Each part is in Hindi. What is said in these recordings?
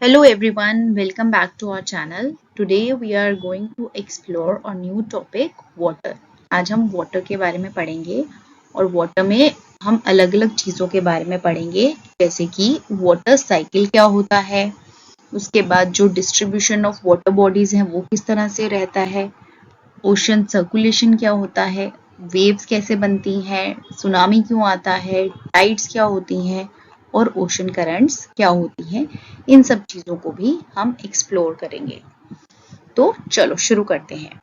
Hello everyone, welcome back to our channel. Today we are going to explore a new topic, water. आज हम water के बारे में पढ़ेंगे और water में हम अलग-अलग चीज़ों के बारे में पढ़ेंगे, जैसे कि water cycle क्या होता है, उसके बाद जो distribution of water bodies हैं वो किस तरह से रहता है, ocean circulation क्या होता है, waves कैसे बनती हैं, सुनामी क्यों आता है, tides क्या होती हैं और ओशन करंट्स क्या होती हैं, इन सब चीज़ों को भी हम एक्सप्लोर करेंगे। तो चलो शुरू करते हैं।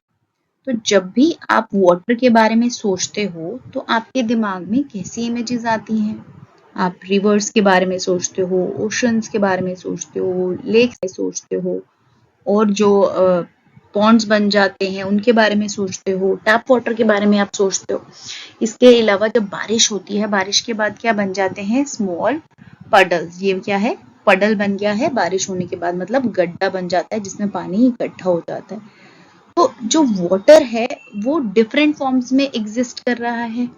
तो जब भी आप वाटर के बारे में सोचते हो तो आपके दिमाग में कैसी इमेजेस आती हैं? आप रिवर्स के बारे में सोचते हो, ओशंस के बारे में सोचते हो, लेक्स में सोचते हो और जो पॉन्ड्स बन जाते हैं उनके बारे में सोचते हो, टैप वाटर के बारे में आप सोचते हो। इसके अलावा जब बारिश होती है, बारिश के बाद क्या बन जाते हैं? Small puddles. ये क्या है? पडल बन गया है बारिश होने के बाद, मतलब गड्ढा बन जाता है जिसमें पानी इकट्ठा हो जाता है। तो जो वाटर है वो डिफरेंट फॉर्म्स में एग्जिस्ट कर रहा है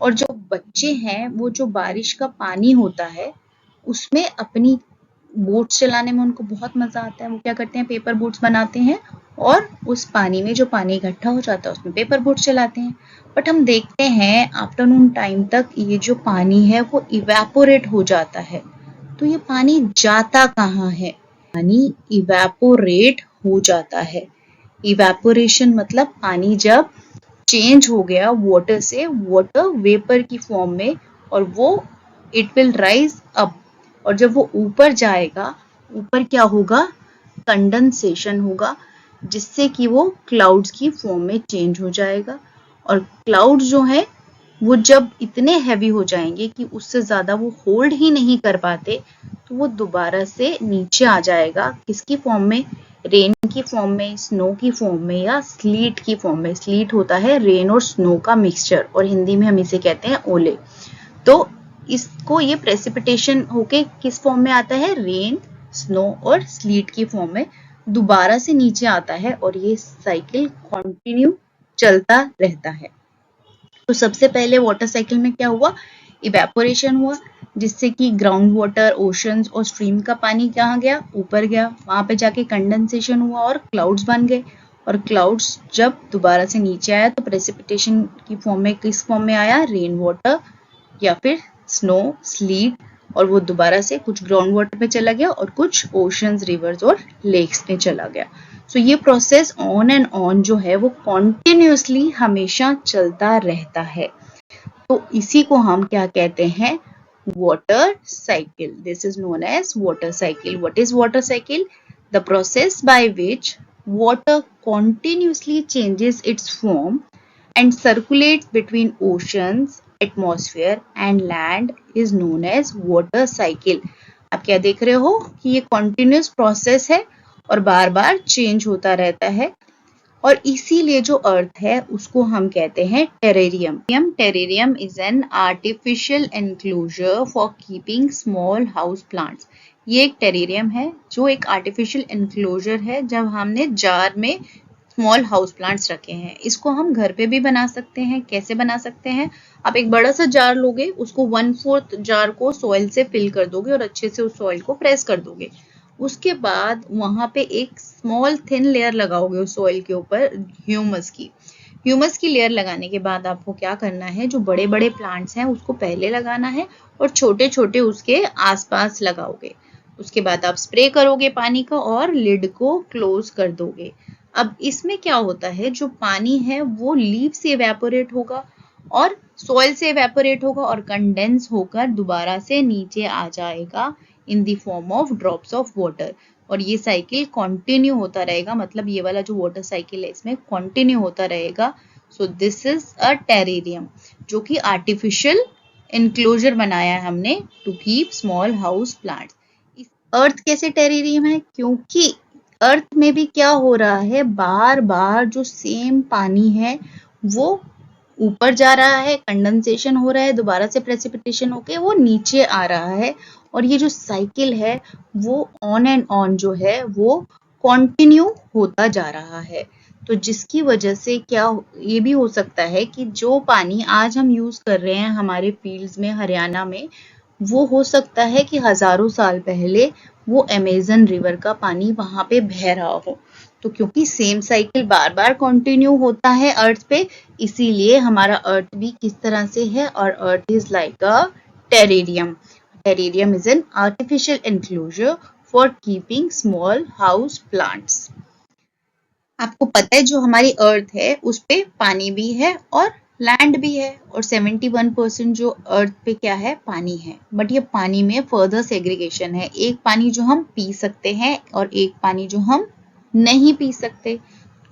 और जो बच्चे हैं वो जो बारिश का पानी होता है उसमें अपनी बोट्स चलाने में उनको बहुत मजा आता है। वो क्या करते हैं? पेपर बोट्स बनाते हैं और उस पानी में जो पानी इकट्ठा हो जाता है उसमें पेपर बोट्स चलाते हैं। बट हम देखते हैं आफ्टरनून टाइम तक ये जो पानी है वो इवेपोरेट हो जाता है। तो ये पानी जाता कहाँ है? पानी इवेपोरेट हो जाता है। इवेपोरेशन मतलब पानी जब चेंज हो गया वाटर से वाटर वेपर की फॉर्म में और वो इट विल राइज अप और जब वो ऊपर जाएगा, ऊपर क्या होगा? कंडेंसेशन होगा जिससे कि वो क्लाउड्स की फॉर्म में चेंज हो जाएगा और क्लाउड्स जो है वो जब इतने हैवी हो जाएंगे कि उससे ज्यादा वो होल्ड ही नहीं कर पाते तो वो दोबारा से नीचे आ जाएगा। किसकी फॉर्म में? रेन की फॉर्म में, स्नो की फॉर्म में या स्लीट की फॉर्म में। स्लीट होता है रेन और स्नो का मिक्सचर और हिंदी में हम इसे कहते हैं ओले। तो इसको ये प्रेसिपिटेशन होके किस फॉर्म में आता है? रेन, स्नो और स्लीट की फॉर्म में दोबारा से नीचे आता है और ये साइकिल कंटिन्यू चलता रहता है। तो सबसे पहले वाटर साइकिल में क्या हुआ? इवेपोरेशन हुआ जिससे कि ग्राउंड वाटर, ओशंस और स्ट्रीम का पानी कहाँ गया? ऊपर गया। वहां पे जाके कंडेंसेशन हुआ और क्लाउड्स बन गए और क्लाउड्स जब दोबारा से नीचे आया तो प्रेसिपिटेशन की फॉर्म में किस फॉर्म में आया? रेन वाटर या फिर स्नो, स्लीट और वो दोबारा से कुछ ग्राउंड वाटर में चला गया और कुछ ओशंस, रिवर्स और लेक्स में चला गया। सो ये प्रोसेस ऑन एंड ऑन जो है वो कॉन्टिन्यूसली हमेशा चलता रहता है। तो इसी को हम क्या कहते हैं? Water cycle. This is known as water cycle. What is water cycle? The process by which water continuously changes its form and circulates between oceans, atmosphere and land is known as water cycle. आप क्या देख रहे हो कि ये continuous process है और बार बार चेंज होता रहता है और इसीलिए जो अर्थ है उसको हम कहते हैं terrarium. Terrarium is an artificial enclosure for keeping small house plants. ये एक टेरेरियम है जो एक आर्टिफिशियल एनक्लोजर है जब हमने जार में स्मॉल हाउस प्लांट्स रखे हैं। इसको हम घर पे भी बना सकते हैं। कैसे बना सकते हैं? आप एक बड़ा सा जार लोगे, उसको 1/4 जार को सॉइल से फिल कर दोगे और अच्छे से उस सॉइल को प्रेस कर दोगे। उसके बाद वहां पे एक स्मॉल थिन लेयर लगाओगे उस सॉइल के ऊपर ह्यूमस की। ह्यूमस की लेयर लगाने के बाद आपको क्या करना है? जो बड़े बड़े प्लांट्स हैं उसको पहले लगाना है और छोटे छोटे उसके आसपास लगाओगे। उसके बाद आप स्प्रे करोगे पानी का और लिड को क्लोज कर दोगे। अब इसमें क्या होता है? जो पानी है वो लीव से इवेपोरेट होगा और सॉइल से इवेपोरेट होगा और कंडेंस होकर दोबारा से नीचे आ जाएगा in the form of drops of water और ये साइकिल कंटिन्यू होता रहेगा। मतलब ये वाला जो वाटर साइकिल है इसमें कंटिन्यू होता रहेगा। So this is a terrarium जो कि आर्टिफिशियल एनक्लोजर बनाया है हमने to keep small house plants. Earth कैसे टेरेरियम है? क्योंकि अर्थ में भी क्या हो रहा है? बार बार जो सेम पानी है वो ऊपर जा रहा है, कंडेंसेशन हो रहा है, दोबारा से प्रेसिपिटेशन होके वो नीचे आ रहा है और ये जो साइकिल है वो ऑन एंड ऑन जो है वो कंटिन्यू होता जा रहा है। तो जिसकी वजह से क्या ये भी हो सकता है कि जो पानी आज हम यूज कर रहे हैं हमारे फील्ड्स में, हरियाणा में, वो हो सकता है कि हजारों साल पहले वो अमेजन रिवर का पानी वहां पे बह रहा हो। तो क्योंकि सेम साइकिल बार बार कंटिन्यू होता है अर्थ पे, इसीलिए हमारा अर्थ भी किस तरह से है, और earth is like a terrarium. Terrarium is an artificial enclosure for keeping small house plants. आपको पता है जो हमारी अर्थ है उस पे पानी भी है और लैंड भी है, और 71% जो अर्थ पे क्या है, पानी है. बट ये पानी में फर्दर सेग्रीगेशन है. एक पानी जो हम पी सकते हैं और एक पानी जो हम नहीं पी सकते.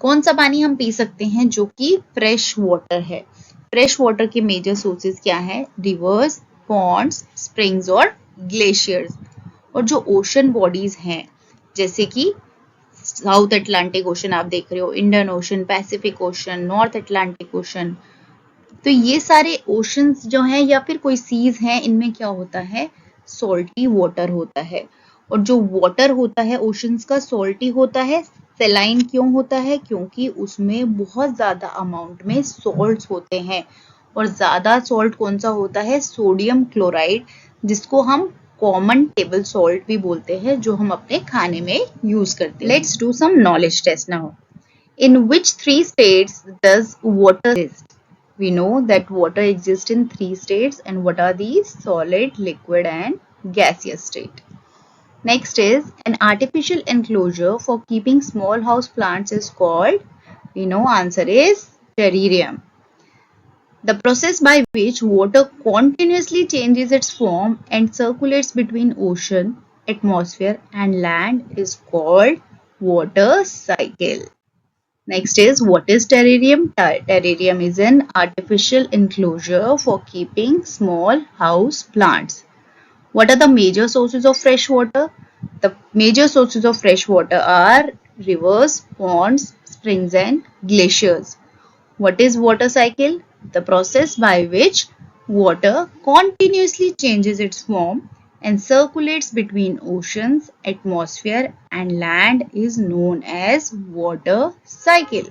कौन सा पानी हम पी सकते हैं? जो कि फ्रेश वाटर है. फ्रेश वाटर के मेजर सोर्सेज क्या है? रिवर्स, पॉन्ड्स, स्प्रिंग्स और ग्लेशियर्स. और जो ओशन बॉडीज हैं, जैसे कि साउथ अटलांटिक ओशन आप देख रहे हो, Indian ocean, Pacific ocean, north Atlantic ocean, तो ये सारे ओशंस जो हैं या फिर कोई सीज हैं, इनमें क्या होता है? सॉल्टी वाटर होता है. और जो वाटर होता है ओशंस का सॉल्टी होता है. सेलाइन क्यों होता है? क्योंकि उसमें बहुत ज्यादा अमाउंट में सॉल्ट्स होते हैं. और ज्यादा सॉल्ट कौन सा होता है? सोडियम क्लोराइड, जिसको हम कॉमन टेबल सॉल्ट भी बोलते हैं, जो हम अपने खाने में यूज करते हैं. Let's do some knowledge test now. In which three states does water exist? We know that water exists in 3 states, and what are these? Solid, liquid and gaseous state. Next is an artificial enclosure for keeping small house plants is called, we know answer is terrarium. The process by which water continuously changes its form and circulates between ocean, atmosphere and land is called water cycle. Next is, what is terrarium? Terrarium is an artificial enclosure for keeping small house plants. What are the major sources of fresh water? The major sources of fresh water are rivers, ponds, springs and glaciers. What is water cycle? The process by which water continuously changes its form and circulates between oceans, atmosphere and land is known as water cycle.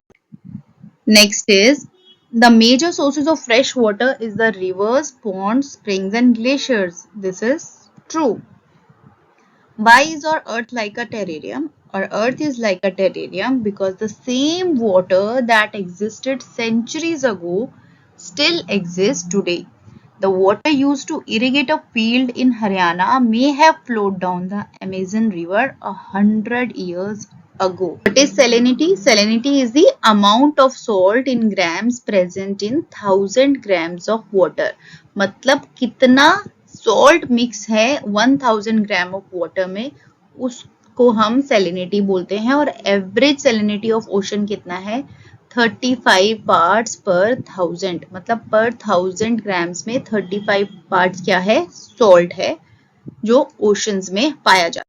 Next is, the major sources of fresh water is the rivers, ponds, springs and glaciers. This is true. Why is our earth like a terrarium? Our earth is like a terrarium because the same water that existed centuries ago still exists today. The water used to irrigate a field in Haryana may have flowed down the Amazon River 100 years ago. What is salinity? Salinity is the amount of salt in grams present in 1000 grams of water. मतलब कितना सॉल्ट मिक्स है 1000 ग्राम ऑफ वाटर में, उसको हम सैलिनिटी बोलते हैं. और एवरेज सैलिनिटी ऑफ ओशन कितना है? 35 पार्ट्स पर 1000. मतलब पर 1000 ग्राम्स में 35 पार्ट्स क्या है? सॉल्ट है, जो ओशंस में पाया जाता है.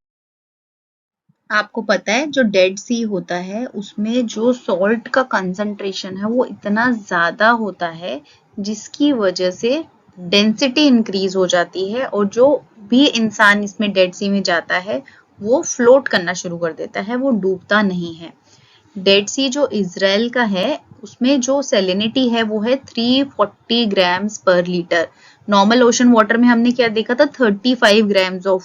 आपको पता है जो डेड सी होता है उसमें जो सॉल्ट का कंसंट्रेशन है वो इतना ज्यादा होता है, जिसकी वजह से डेंसिटी इंक्रीज हो जाती है, और जो भी इंसान इसमें डेड सी में जाता है वो फ्लोट करना शुरू कर देता है, वो डूबता नहीं है. डेड सी जो इजराइल का है उसमें जो सैलिनिटी है वो है 340 ग्राम्स पर लीटर. नॉर्मल ओशन वाटर में हमने क्या देखा था? 35 ग्राम्स ऑफ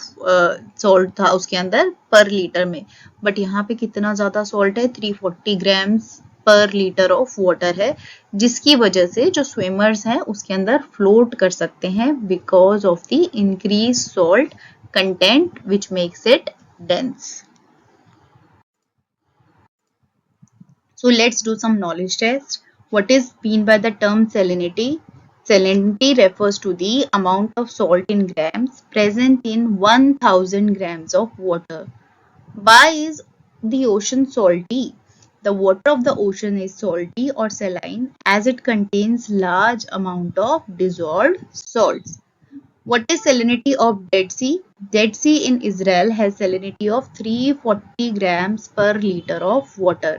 सॉल्ट था उसके अंदर पर लीटर में. बट यहाँ पे कितना ज्यादा सॉल्ट है? 340 ग्राम्स पर लीटर ऑफ वाटर है, जिसकी वजह से जो स्विमर्स हैं उसके अंदर फ्लोट कर सकते हैं because of the increase salt content which makes it dense. So let's do some knowledge test. What is mean by the term salinity? Salinity refers to the amount of salt in grams present in 1000 grams of water. Why is the ocean salty? The water of the ocean is salty or saline as it contains large amount of dissolved salts. What is salinity of Dead Sea? Dead Sea in Israel has salinity of 340 grams per liter of water.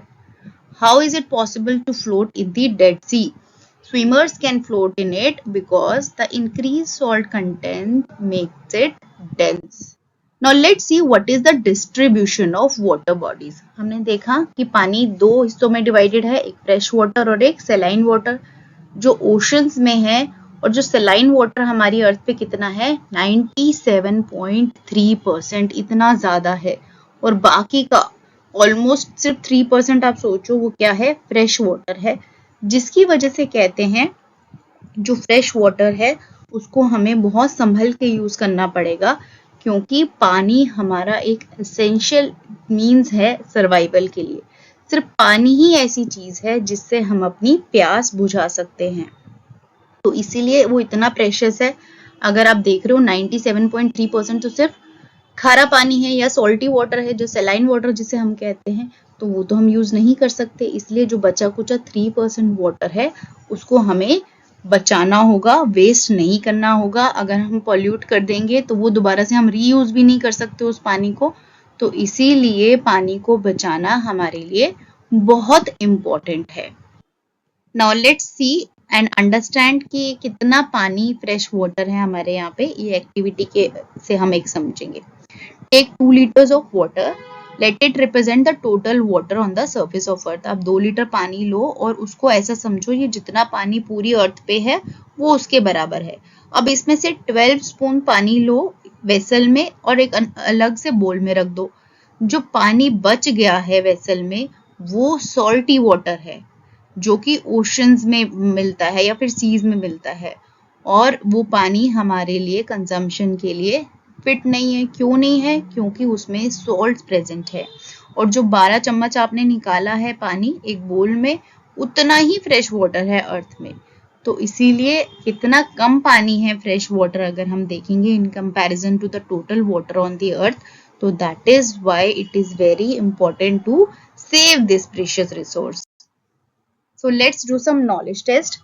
How is it possible to float in the Dead Sea? Swimmers can float in it because the increased salt content makes it dense. Now let's see what is the distribution of water bodies. हमने देखा कि पानी दो हिस्सों में डिवाइडेड है, एक फ्रेश वाटर और एक सैलाइन वाटर. जो ओशंस में है और जो सलाइन वाटर हमारी अर्थ पे कितना है 97.3%, इतना ज्यादा है। और बाकी का ऑलमोस्ट सिर्फ 3% आप सोचो वो क्या है, फ्रेश वाटर है, जिसकी वजह से कहते हैं जो फ्रेश वाटर है उसको हमें बहुत संभल के यूज करना पड़ेगा, क्योंकि पानी हमारा एक एसेंशियल मीन्स है सर्वाइवल के लिए। सिर्फ पानी ही ऐसी चीज है जिससे हम अपनी प्यास बुझा सकते हैं, तो इसीलिए वो इतना प्रेशियस है। अगर आप देख रहे हो 97.3% तो सिर्फ खारा पानी है या सॉल्टी वाटर है, जो सलाइन वाटर जिसे हम कहते हैं, तो वो तो हम यूज नहीं कर सकते। इसलिए जो बचा कुचा 3% वाटर है उसको हमें बचाना होगा, वेस्ट नहीं करना होगा। अगर हम पॉल्यूट कर देंगे तो वो दोबारा से हम रीयूज भी नहीं कर सकते उस पानी को, तो इसीलिए पानी को बचाना हमारे लिए बहुत इम्पोर्टेंट है। Now let's see and understand कि कितना पानी फ्रेश वाटर है हमारे यहाँ पे। ये एक्टिविटी के से हम एक समझेंगे। Take 2 liters of water, let it represent the total water on the surface of earth। आप 2 लीटर पानी लो और उसको ऐसा समझो ये जितना पानी पूरी अर्थ पे है वो उसके बराबर है। अब इसमें से 12 स्पून पानी लो वेसल में और एक अलग से बोल में रख दो। जो पानी बच गया है वेसल में वो सॉल्टी वाटर है, जो कि ओशंस में मिलता है या फिर सीज में मिलता है, और वो पानी हमारे लिए कंजम्पशन के लिए फिट नहीं है। क्यों नहीं है? क्योंकि उसमें सॉल्ट प्रेजेंट है। और जो 12 चम्मच आपने निकाला है पानी एक बोल में, उतना ही फ्रेश वाटर है अर्थ में। तो इसीलिए कितना कम पानी है फ्रेश वाटर अगर हम देखेंगे in comparison to the total water on the earth, तो that is why it is very important to save this precious resource. So let's do some knowledge test.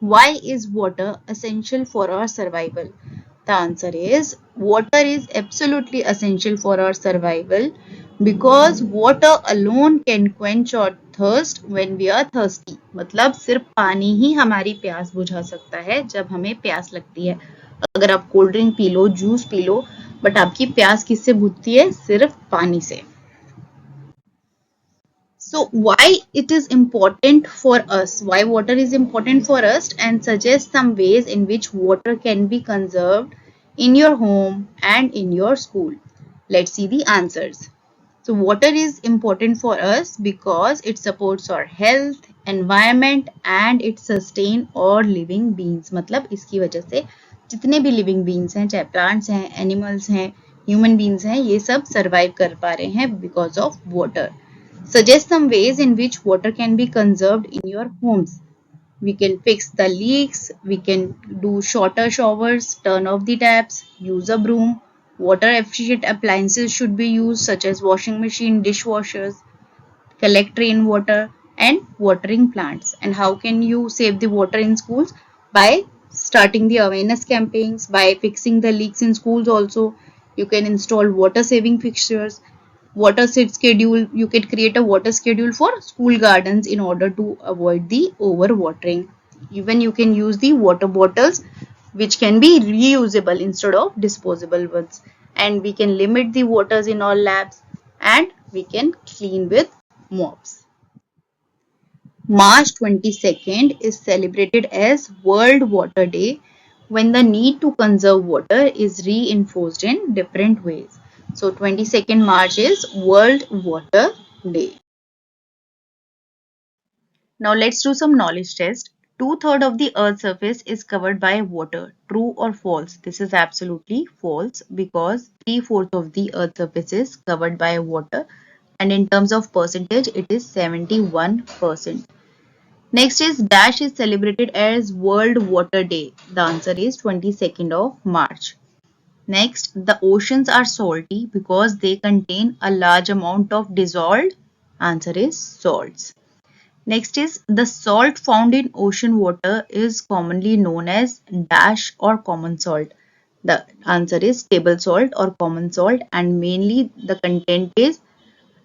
Why is water essential for our survival? The answer is water is absolutely essential for our survival because water alone can quench our thirst when we are thirsty। मतलब सिर्फ पानी ही हमारी प्यास बुझा सकता है जब हमें प्यास लगती है। अगर आप cold drink P low, juice P low, but आपकी प्यास किससे बुझती है? सिर्फ पानी से। So why it is important for us, why water is important for us, and suggest some ways in which water can be conserved in your home and in your school. Let's see the answers. So water is important for us because it supports our health, environment and it sustain all living beings। मतलब इसकी वजह से जितने भी living beings हैं, चाहे plants हैं, animals हैं, human beings हैं, ये सब survive कर पा रहे हैं because of water। Suggest some ways in which water can be conserved in your homes. We can fix the leaks, we can do shorter showers, turn off the taps, use a broom. Water efficient appliances should be used such as washing machine, dishwashers, collect rainwater and watering plants. And how can you save the water in schools? By starting the awareness campaigns, by fixing the leaks in schools also. You can install water saving fixtures, water schedule. You can create a water schedule for school gardens in order to avoid the overwatering. Even you can use the water bottles which can be reusable instead of disposable ones, and we can limit the waters in all labs and we can clean with mops. March 22nd is celebrated as World Water Day, when the need to conserve water is reinforced in different ways. So 22nd March is World Water Day. Now let's do some knowledge test. 2/3 of the Earth's surface is covered by water. True or false? This is absolutely false because 3/4 of the Earth's surface is covered by water, and in terms of percentage it is 71%. Next is dash is celebrated as World Water Day. The answer is 22nd of March. Next, the oceans are salty because they contain a large amount of dissolved. Answer is salts. Next is the salt found in ocean water is commonly known as dash or common salt. The answer is table salt or common salt, and mainly the content is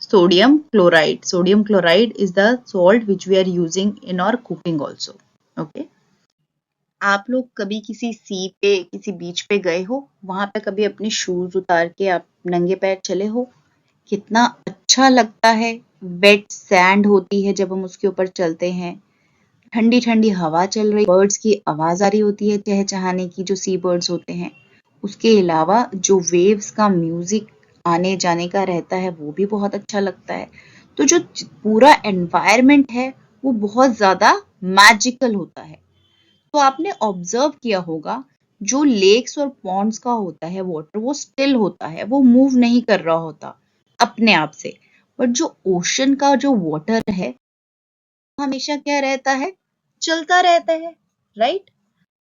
sodium chloride. Sodium chloride is the salt which we are using in our cooking also. Okay. आप लोग कभी किसी सी पे, किसी बीच पे गए हो, वहां पे कभी अपने शूज उतार के आप नंगे पैर चले हो? कितना अच्छा लगता है। वेट सैंड होती है जब हम उसके ऊपर चलते हैं, ठंडी ठंडी हवा चल रही, बर्ड्स की आवाज आ रही होती है चहचहाने की, जो सी बर्ड्स होते हैं। उसके अलावा जो वेव्स का म्यूजिक आने जाने का रहता है वो भी बहुत अच्छा लगता है। तो जो पूरा एनवायरनमेंट है वो बहुत ज्यादा मैजिकल होता है। तो आपने ऑब्जर्व किया होगा, जो लेक्स और पॉन्ड्स का होता है वाटर, वो स्टिल होता है, वो मूव नहीं कर रहा होता अपने आप से। बट जो ओशन का जो वाटर है हमेशा क्या रहता है, चलता रहता है, right?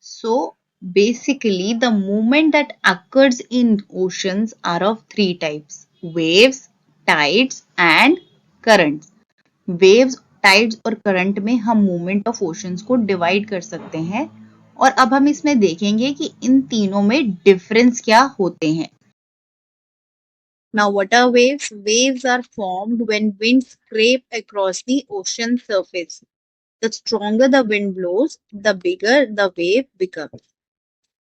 So basically the movement that occurs in oceans are of three types: waves, tides and currents. Waves, tides और करंट में हम मूवमेंट ऑफ ओशंस को डिवाइड कर सकते हैं। और अब हम इसमें देखेंगे कि इन तीनों में डिफरेंस क्या होते हैं। Now, what are waves? Waves are formed when winds scrape across the ocean surface. The stronger the wind blows, the bigger the wave becomes.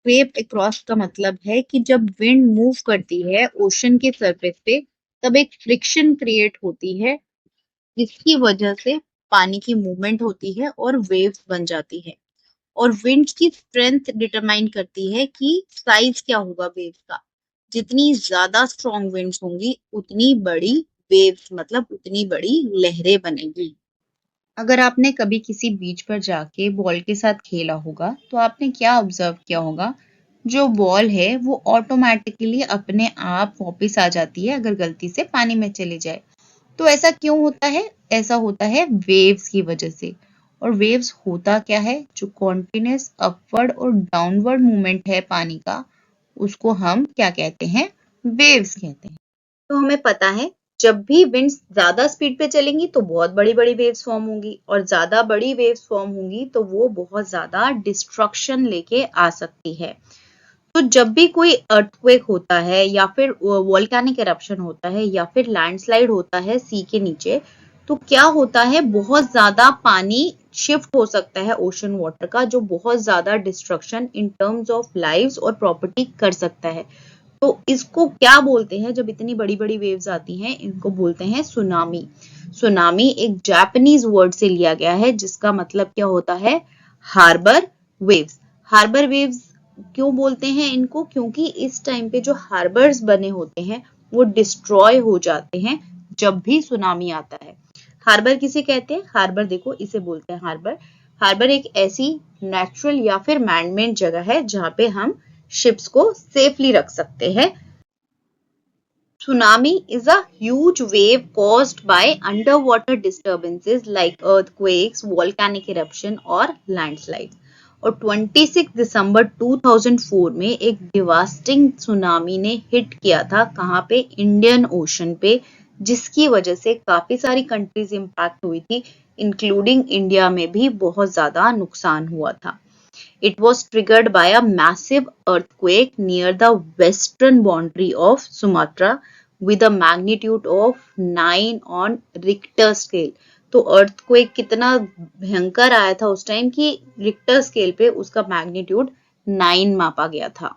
Scrape across का मतलब है कि जब विंड मूव करती है ओशन के सरफेस पे, तब एक फ्रिक्शन क्रिएट होती है, जिसकी वजह से पानी की मूवमेंट होती है और वेव्स बन जाती है। और विंड्स की स्ट्रेंथ डिटरमाइन करती है कि साइज क्या होगा वेव्स का। जितनी ज्यादा स्ट्रॉन्ग विंड्स होंगी उतनी बड़ी वेव्स, मतलब उतनी बड़ी लहरें बनेगी। अगर आपने कभी किसी बीच पर जाके बॉल के साथ खेला होगा तो आपने क्या ऑब्जर्व किया होगा, जो बॉल है वो ऑटोमेटिकली अपने आप वापस आ जाती है अगर गलती से पानी में चले जाए। तो ऐसा क्यों होता है? ऐसा होता है वेव्स की वजह से। और वेव्स होता क्या है, जो कॉन्टिन्यूअस अपवर्ड और डाउनवर्ड मूवमेंट है पानी का, उसको हम क्या कहते हैं, वेव्स कहते हैं। तो हमें पता है जब भी विंड्स ज्यादा स्पीड पे चलेंगी तो बहुत बड़ी बड़ी वेव्स फॉर्म होंगी, और ज्यादा बड़ी वेव्स फॉर्म होंगी तो वो बहुत ज्यादा डिस्ट्रक्शन लेके आ सकती है। तो जब भी कोई अर्थक्वेक होता है या फिर वोल्केनिक इरप्शन होता है या फिर लैंडस्लाइड होता है सी के नीचे, तो क्या होता है, बहुत ज्यादा पानी शिफ्ट हो सकता है ओशन वाटर का, जो बहुत ज्यादा destruction in terms of lives और प्रॉपर्टी कर सकता है। तो इसको क्या बोलते हैं, जब इतनी बड़ी बड़ी वेव्स आती हैं, इनको बोलते हैं सुनामी। सुनामी एक जापानीज वर्ड से लिया गया है, जिसका मतलब क्या होता है, हार्बर वेव्स। हार्बर वेव्स क्यों बोलते हैं इनको? क्योंकि इस टाइम पे जो हार्बर्स बने होते हैं वो डिस्ट्रॉय हो जाते हैं जब भी सुनामी आता है। हार्बर किसे कहते हैं? हार्बर देखो, इसे बोलते हैं हार्बर। हार्बर एक ऐसी नेचुरल या फिर मैनमेड जगह है जहाँ पे हम शिप्स को सेफली रख सकते हैं। Tsunami is a huge wave caused by underwater disturbances like earthquakes, volcanic eruption और landslides. और 26 दिसंबर 2004 में एक डिवास्टिंग सुनामी ने हिट किया था, कहाँ पे, इंडियन ओशन पे, जिसकी वजह से काफी सारी कंट्रीज इंपैक्ट हुई थी, इंक्लूडिंग इंडिया में भी बहुत ज्यादा नुकसान हुआ था। It was triggered by a massive earthquake near the western boundary of Sumatra with a magnitude of 9 on Richter scale. तो अर्थक्वेक कितना भयंकर आया था उस टाइम कि रिक्टर स्केल पे उसका मैग्नीट्यूड 9 मापा गया था।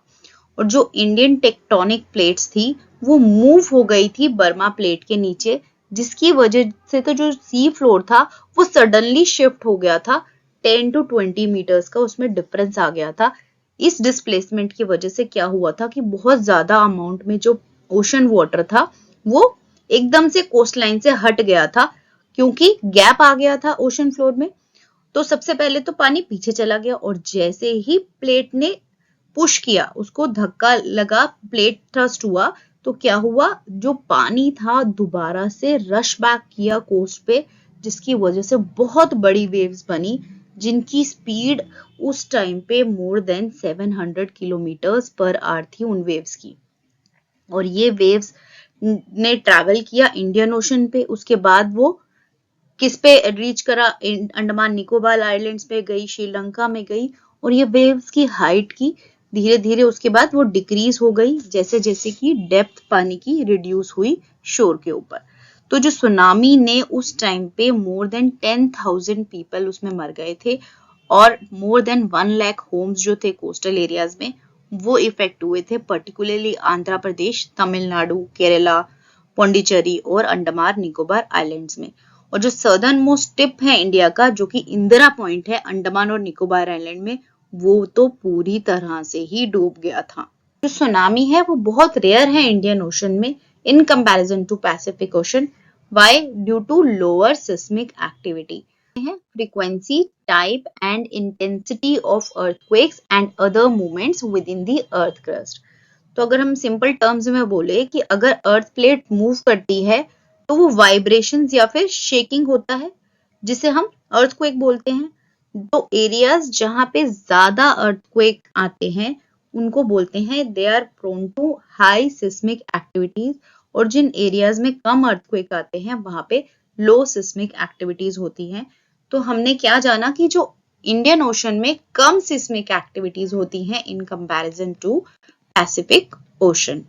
और जो इंडियन टेक्टोनिक प्लेट्स थी वो मूव हो गई थी बर्मा प्लेट के नीचे, जिसकी वजह से तो जो सी फ्लोर था वो सडनली शिफ्ट हो गया था, 10 to 20 मीटर्स का उसमें डिफरेंस आ गया था। इस डिस्प्लेसमेंट की वजह से क्या हुआ था कि बहुत ज्यादा अमाउंट में जो ओशन वाटर था वो एकदम से कोस्ट लाइन से हट गया था, क्योंकि गैप आ गया था ओशन फ्लोर में। तो सबसे पहले तो पानी पीछे चला गया, और जैसे ही प्लेट ने पुश किया, उसको धक्का लगा, प्लेट थ्रस्ट हुआ, तो क्या हुआ, जो पानी था दोबारा से रश बैक किया कोस्ट पे, जिसकी वजह से बहुत बड़ी वेव्स बनी, जिनकी स्पीड उस टाइम पे more than 700 kilometres per hour थी उन वेव्स की। और ये वेव्स ने ट्रैवल किया इंडियन ओशन पे, उसके बाद वो किस पे रीच करा, अंडमान निकोबार आइलैंड्स पे गई, श्रीलंका में गई, और ये वेव्स की हाइट की धीरे धीरे उसके बाद वो डिक्रीज हो गई, जैसे जैसे कि डेप्थ पानी की रिड्यूस हुई शोर के ऊपर। तो जो सुनामी ने उस टाइम पे मोर देन 10,000 पीपल उसमें मर गए थे, और मोर देन 1 लाख होम्स जो थे कोस्टल एरियाज में वो इफेक्ट हुए थे, पर्टिकुलरली आंध्र प्रदेश, तमिलनाडु, केरला, पौंडीचेरी और अंडमान निकोबार आइलैंड्स में। और जो सदर्न मोस्ट टिप है इंडिया का, जो कि इंदिरा पॉइंट है अंडमान और निकोबार आइलैंड में, वो तो पूरी तरह से ही डूब गया था। जो सुनामी है वो बहुत रेयर है इंडियन ओशन में in comparison to Pacific Ocean. Why? Due to lower seismic activity है, frequency, type and intensity of earthquakes and other movements within the earth crust. तो अगर हम सिंपल टर्म्स में बोले कि अगर अर्थ प्लेट मूव करती है तो वो वाइब्रेशंस या फिर शेकिंग होता है, जिसे हम अर्थक्वेक बोलते हैं। तो एरियाज जहां पे ज्यादा अर्थक्वेक आते हैं उनको बोलते हैं they are prone to high seismic activities, और जिन एरियाज में कम अर्थक्वेक आते हैं वहां पे लो सिस्मिक एक्टिविटीज होती हैं। तो हमने क्या जाना कि जो इंडियन ओशन में कम सिस्मिक एक्टिविटीज होती हैं in comparison to Pacific Ocean.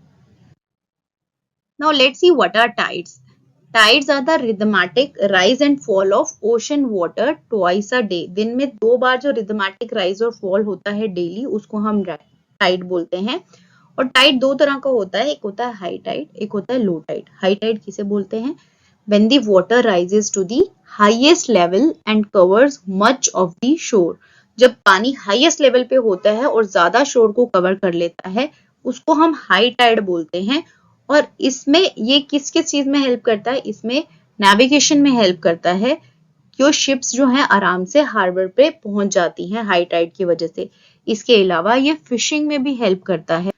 Now let's see what are tides. Tides are the rhythmatic rise and fall of ocean water twice a day. दिन में 2 बार जो rhythmatic rise और fall होता है डेली, उसको हम टाइड बोलते हैं। और टाइड 2 तरह का होता है, एक होता है हाई टाइड, एक होता है लो टाइड। हाई टाइड किसे बोलते हैं? When the water rises to the highest level and covers much of the shore. जब पानी हाईएस्ट लेवल पे होता है और ज्यादा शोर को कवर कर लेता है, उसको हम हाई टाइड बोलते हैं। और इसमें ये किस किस चीज में हेल्प करता है? इसमें नेविगेशन में हेल्प करता है, क्यों शिप्स जो हैं आराम से हार्बर पे पहुंच जाती हैं हाई टाइड की वजह से। इसके अलावा ये फिशिंग में भी हेल्प करता है,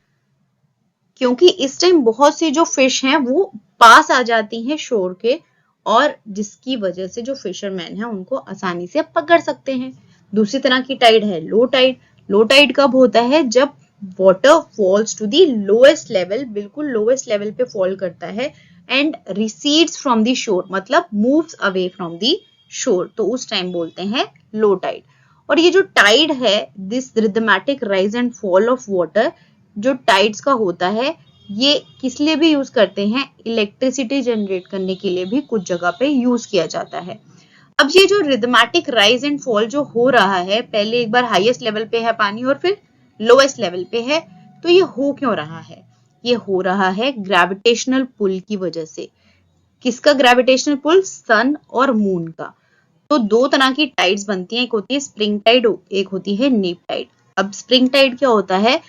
क्योंकि इस टाइम बहुत सी जो फिश हैं वो पास आ जाती हैं शोर के, और जिसकी वजह से जो फिशरमैन हैं उनको आसानी से पकड़ सकते हैं। दूसरी तरह की टाइड है लो टाइड। लो टाइड कब होता है? जब water falls to the lowest level, बिल्कुल लोएस्ट लेवल पे फॉल करता है, एंड रिसीड्स फ्रॉम दी शोर, मतलब मूव्स अवे फ्रॉम दी शोर, तो उस टाइम बोलते हैं लो टाइड। और ये जो टाइड है, this rhythmic rise and fall of water, जो टाइड्स का होता है, ये किस लिए भी यूज करते हैं? इलेक्ट्रिसिटी जनरेट करने के लिए भी कुछ जगह पे यूज किया जाता है। अब ये जो रिदमेटिक राइज एंड फॉल जो हो रहा है, पहले एक बार हाईएस्ट लेवल पे है पानी और फिर लोएस्ट लेवल पे है, तो ये हो क्यों रहा है? ये हो रहा है ग्रेविटेशनल पुल की वजह से। किसका ग्रेविटेशनल पुल? सन और मून का। तो 2 तरह की टाइड्स बनती हैं, एक होती है स्प्रिंग टाइड, एक होती है नीप टाइड। अब स्प्रिंग टाइड क्या होता है?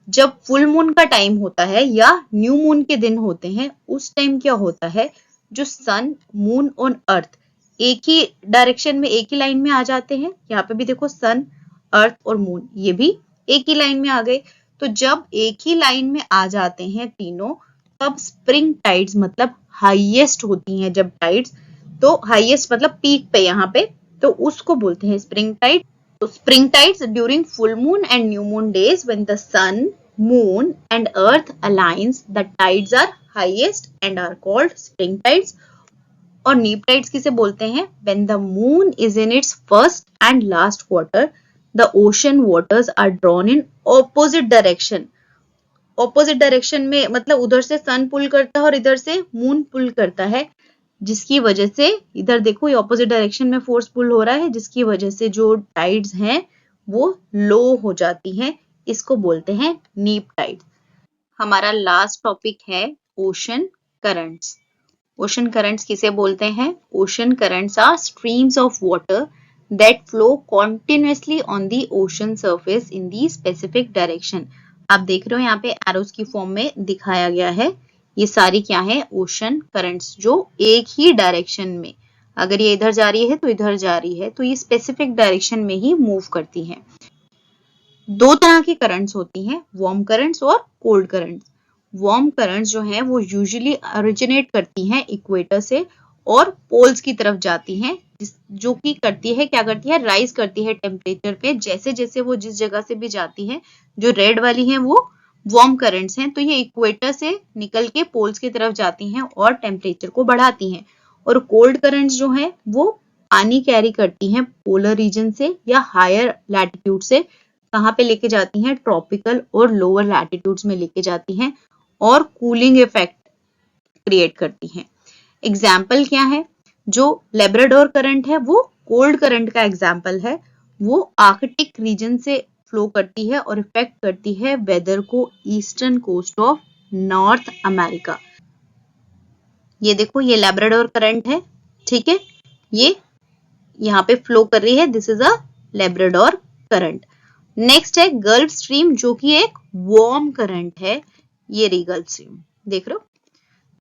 जब फुल मून का टाइम होता है या न्यू मून के दिन होते हैं, उस टाइम क्या होता है, जो सन, मून और अर्थ एक ही डायरेक्शन में, एक ही लाइन में आ जाते हैं। यहाँ पे भी देखो सन, अर्थ और मून, ये भी एक ही लाइन में आ गए। तो जब एक ही लाइन में आ जाते हैं तीनों, तब स्प्रिंग टाइड्स मतलब हाईएस्ट होती हैं। जब टाइड्स, तो हाईएस्ट मतलब पीक पे यहाँ पे, तो उसको बोलते हैं spring tide. So spring tides during full moon and new moon days, when the sun, moon and earth aligns, the tides are highest and are called spring tides. और neap tides किसे बोलते हैं? When the moon is in its first and last quarter, the ocean waters are drawn in opposite direction. Opposite direction में मतलब उधर से sun pull करता है और इधर से moon pull करता है, जिसकी वजह से इधर देखो ये ऑपोजिट डायरेक्शन में फोर्स पुल हो रहा है, जिसकी वजह से जो टाइड्स हैं वो लो हो जाती हैं। इसको बोलते हैं नीप टाइड। हमारा लास्ट टॉपिक है ओशन करंट्स। ओशन करंट्स किसे बोलते हैं? Ocean currents are streams of water that flow continuously on the ocean surface in the specific direction. आप देख रहे हो यहाँ पे एरोस की फॉर्म में दिखाया गया है। ये सारी क्या है? ओशन करंट्स, जो एक ही डायरेक्शन में, अगर ये इधर जा रही है तो इधर जा रही है, तो ये स्पेसिफिक डायरेक्शन में ही मूव करती है। 2 तरह की करंट्स होती हैं, वार्म करंट्स और कोल्ड करंट्स। वार्म करंट्स जो है वो यूजुअली ओरिजिनेट करती हैं इक्वेटर से और पोल्स की तरफ जाती हैं, जो कि करती है, क्या करती है? राइज करती है टेम्परेचर पे, जैसे जैसे वो जिस जगह से भी जाती है। जो रेड वाली है वो वार्म करंट्स हैं, तो ये इक्वेटर से निकल के पोल्स की तरफ जाती हैं और टेम्परेचर को बढ़ाती हैं। और कोल्ड करंट्स जो हैं वो पानी कैरी करती हैं पोलर रीजन से या हायर लैटिट्यूड से। कहाँ पे लेके जाती हैं? ट्रॉपिकल और लोअर लैटिट्यूड्स में लेके जाती हैं और कूलिंग इफेक्ट क्रिएट करती हैं। एग्जाम्पल क्या है? जो लेब्राडोर करंट है वो कोल्ड करंट का एग्जाम्पल है। वो आर्कटिक रीजन से फ्लो करती है और इफेक्ट करती है वेदर को eastern coast of North America. ये देखो, ये लेब्राडोर करंट है, ठीक है। ये यहाँ पे फ्लो कर रही है, this is a Labrador current. Next है गल्फ स्ट्रीम, जो कि एक वार्म करंट है, ये रही गल्फ स्ट्रीम, देख रहे हो।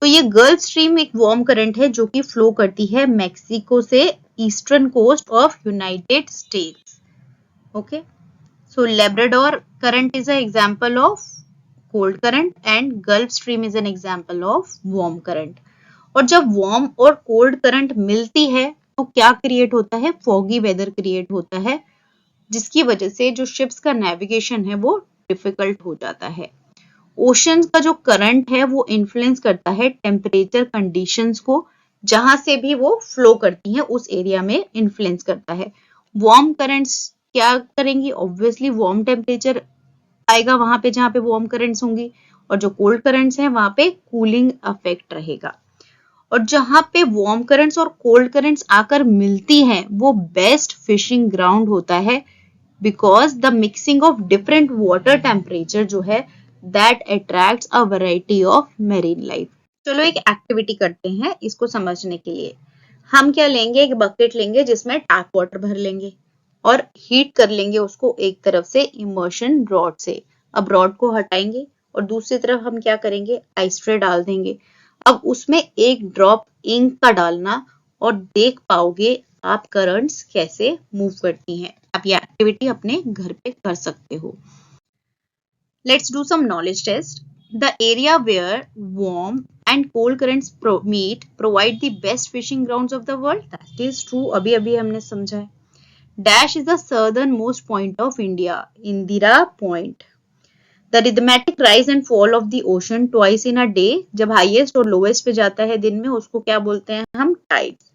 तो ये गल्फ स्ट्रीम एक वार्म करंट है जो कि फ्लो करती है मैक्सिको से eastern coast of United States. Okay, so Labrador current is a example of cold current and Gulf Stream is an example of warm current. और जब वार्म और कोल्ड करंट मिलती है तो क्या क्रिएट होता है, फॉगी वेदर क्रिएट होता है, जिसकी वजह से जो शिप्स का नेविगेशन है वो डिफिकल्ट हो जाता है। ओशन का जो करंट है वो इन्फ्लुएंस करता है टेम्परेचर कंडीशंस को, जहां से भी वो फ्लो करती हैं उस एरिया में इन्फ्लुएंस करता है। वार्म करंट्स क्या करेंगी, ऑब्वियसली वार्म टेम्परेचर आएगा वहां पे जहां पे वार्म करंट्स होंगी, और जो कोल्ड करंट्स हैं वहां पे कूलिंग इफेक्ट रहेगा। और जहां पे वार्म करंट्स और कोल्ड करंट्स आकर मिलती हैं वो बेस्ट फिशिंग ग्राउंड होता है, because the mixing of different water temperature जो है that attracts a variety of marine life. चलो एक एक्टिविटी करते हैं इसको समझने के लिए। हम क्या लेंगे, एक बकेट लेंगे जिसमें टैप वाटर भर लेंगे और हीट कर लेंगे उसको एक तरफ से इमर्शन रॉड से। अब रॉड को हटाएंगे और दूसरी तरफ हम क्या करेंगे, आइस ट्रे डाल देंगे। अब उसमें एक ड्रॉप इंक का डालना और देख पाओगे आप करंट्स कैसे मूव करती हैं। आप ये एक्टिविटी अपने घर पे कर सकते हो। Let's do some knowledge test. The area where warm and cold currents meet provide the best fishing grounds of the world. That is true. अभी अभी हमने समझा है। Dash is the southernmost point of India. Indira Point. The rhythmic rise and fall of the ocean twice in a day. जब highest और lowest पे जाता है दिन में उसको क्या बोलते हैं हम, tides.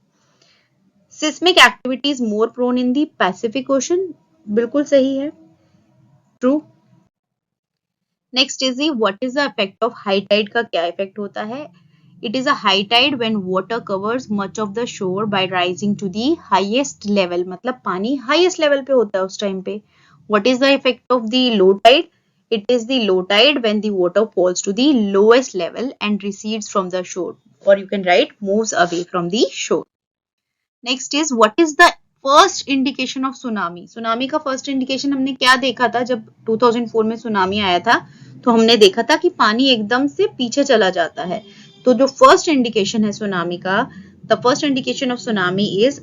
Seismic activity is more prone in the Pacific Ocean. बिल्कुल सही है, true. Next is what is the effect of high tide का क्या इफेक्ट होता है। It is a high tide when water covers much of the shore by rising to the highest level, मतलब पानी हाईएस्ट लेवल पे होता है उस टाइम पे। What is the effect of the low tide, it is the low tide when the water falls to the lowest level and recedes from the shore, और you can write moves away from the shore. Next is what is the first indication of tsunami. Tsunami का फर्स्ट इंडिकेशन हमने क्या देखा था, जब 2004 में सुनामी आया था तो हमने देखा था कि पानी एकदम से पीछे चला जाता है। तो जो फर्स्ट इंडिकेशन है सुनामी का, the first indication of tsunami is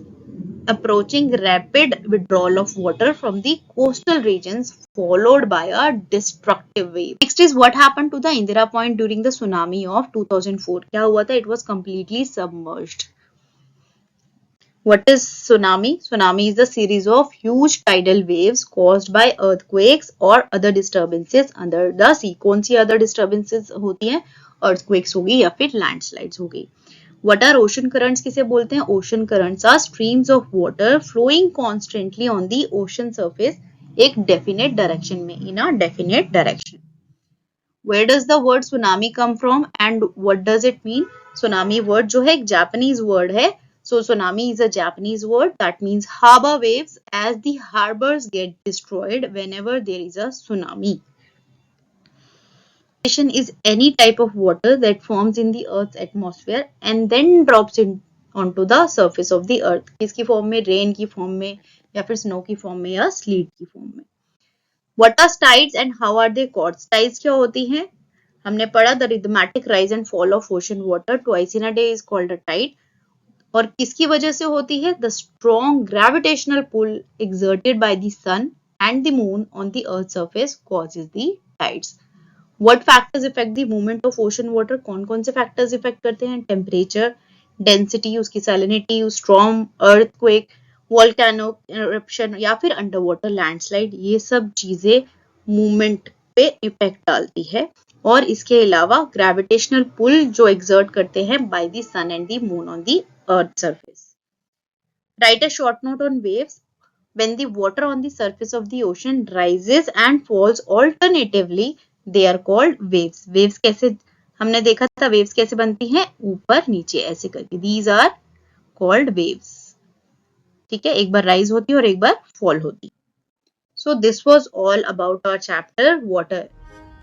approaching rapid withdrawal of water from the coastal regions followed by a destructive wave. Next is what happened to the Indira Point during the tsunami of 2004. क्या हुआ था, it was completely submerged. What is tsunami? Tsunami is a series of huge tidal waves caused by earthquakes or other disturbances under the sea. कौन सी other disturbances होती हैं, earthquakes होगी या फिर landslides होगी। What are ocean currents किसे बोलते हैं, ocean currents are streams of water flowing constantly on the ocean surface एक definite direction में, in a definite direction. Where does the word tsunami come from and what does it mean? Tsunami word जो है एक Japanese word है. So tsunami is a Japanese word that means harbor waves, as the harbors get destroyed whenever there is a tsunami. Is any type of water that forms in the earth's atmosphere and then drops in onto the surface of the earth. किसकी फॉर्म में, रेन की फॉर्म में या फिर स्नो की फॉर्म में या स्लीट की फॉर्म में। What are tides and how are they caused? Tides क्या होती हैं, हमने पढ़ा the rhythmic rise and fall of ocean water twice in a day is called a tide. और किसकी वजह से होती है, the strong gravitational pull exerted by the sun and the moon on the earth's surface causes the tides. What factors affect the movement of ocean water? कौन कौन से factors affect करते हैं, टेम्परेचर, डेंसिटी, उसकी salinity, storm, earthquake, volcano eruption या फिर अंडर वाटर लैंडस्लाइड, ये सब चीजें मूवमेंट पे इफेक्ट डालती है। और इसके अलावा ग्रेविटेशनल पुल जो एक्सर्ट करते हैं by the sun and the moon on the earth surface. Right a short note on waves. When the water on the surface of the ocean rises and falls alternatively, they are called waves. Waves कैसे, हमने देखा था waves कैसे बनती हैं, ऊपर नीचे ऐसे करके, these are called waves. ठीक है, एक बार rise होती है और एक बार fall होती है. So this was all about our chapter water.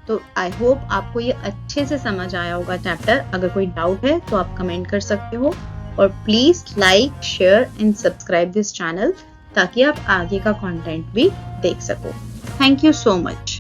तो I hope आपको ये अच्छे से समझ आया होगा चैप्टर. अगर कोई डाउट है तो आप कमेंट कर सकते हो. और please like, share and subscribe this channel ताकि आप आगे का कंटेंट भी देख सको। Thank you so much.